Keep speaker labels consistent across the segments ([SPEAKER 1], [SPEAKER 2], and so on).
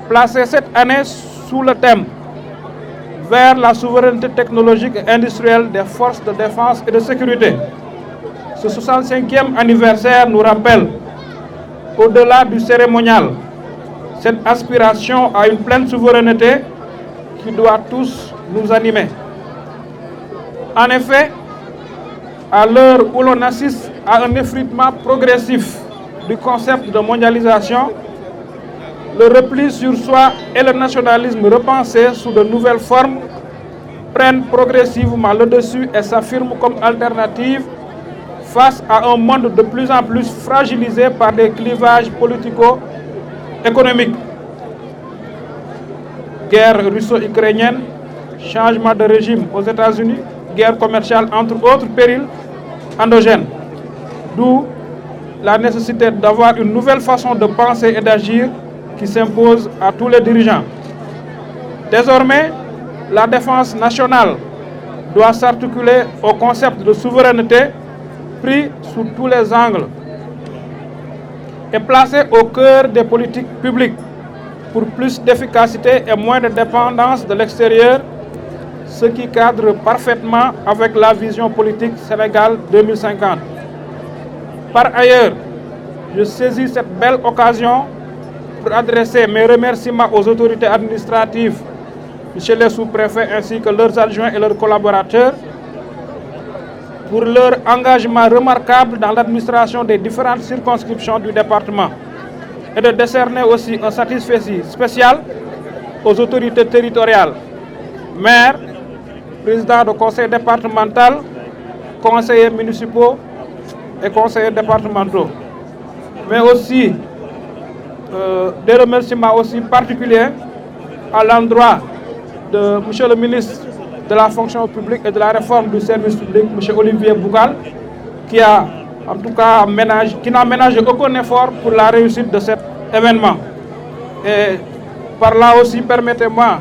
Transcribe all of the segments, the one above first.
[SPEAKER 1] placé cette année sous le thème vers la souveraineté technologique et industrielle des forces de défense et de sécurité. Ce 65e anniversaire nous rappelle, au-delà du cérémonial, cette aspiration à une pleine souveraineté qui doit tous nous animer. En effet, à l'heure où l'on assiste à un effritement progressif du concept de mondialisation, le repli sur soi et le nationalisme repensé sous de nouvelles formes prennent progressivement le dessus et s'affirment comme alternative face à un monde de plus en plus fragilisé par des clivages politico-économiques. Guerre russo-ukrainienne, changement de régime aux États-Unis, guerre commerciale entre autres périls endogènes. D'où la nécessité d'avoir une nouvelle façon de penser et d'agir qui s'impose à tous les dirigeants. Désormais, la défense nationale doit s'articuler au concept de souveraineté pris sous tous les angles et placé au cœur des politiques publiques pour plus d'efficacité et moins de dépendance de l'extérieur, ce qui cadre parfaitement avec la vision politique Sénégal 2050. Par ailleurs, je saisis cette belle occasion pour adresser mes remerciements aux autorités administratives, monsieur les sous-préfets ainsi que leurs adjoints et leurs collaborateurs, pour leur engagement remarquable dans l'administration des différentes circonscriptions du département et de décerner aussi un satisfait spécial aux autorités territoriales, maires, présidents de conseil départemental, conseillers municipaux et conseillers départementaux, mais aussi des remerciements aussi particuliers à l'endroit de monsieur le ministre de la fonction publique et de la réforme du service public, M. Olivier Bougal, qui a en tout cas qui n'a ménagé aucun effort pour la réussite de cet événement. Et par là aussi, permettez-moi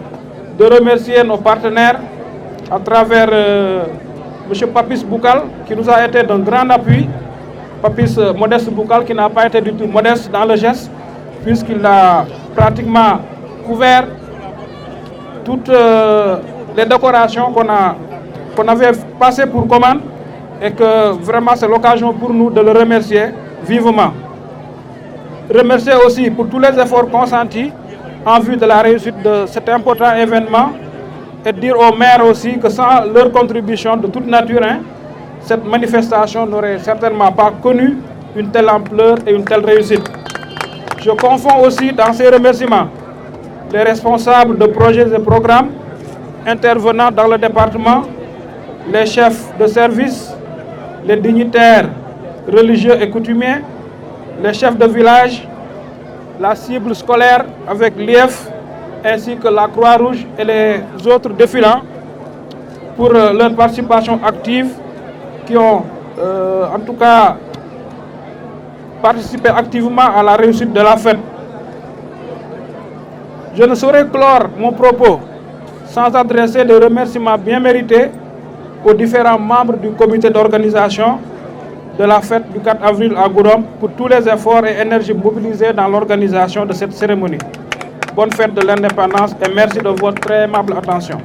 [SPEAKER 1] de remercier nos partenaires à travers M. Papis Bougal, qui nous a été d'un grand appui. Papis Modeste Bougal, qui n'a pas été du tout modeste dans le geste, puisqu'il a pratiquement couvert toutes les décorations qu'on avait passées pour commande et que vraiment c'est l'occasion pour nous de le remercier vivement. Remercier aussi pour tous les efforts consentis en vue de la réussite de cet important événement et dire aux maires aussi que sans leur contribution de toute nature, cette manifestation n'aurait certainement pas connu une telle ampleur et une telle réussite. Je confonds aussi dans ces remerciements les responsables de projets et programmes intervenant dans le département, les chefs de service, les dignitaires religieux et coutumiers, les chefs de village, la cible scolaire avec l'IEF, ainsi que la Croix-Rouge et les autres défilants pour leur participation active qui ont en tout cas participé activement à la réussite de la fête. Je ne saurais clore mon propos sans adresser des remerciements bien mérités aux différents membres du comité d'organisation de la fête du 4 avril à Goudomp pour tous les efforts et énergies mobilisés dans l'organisation de cette cérémonie. Bonne fête de l'indépendance et merci de votre très aimable attention.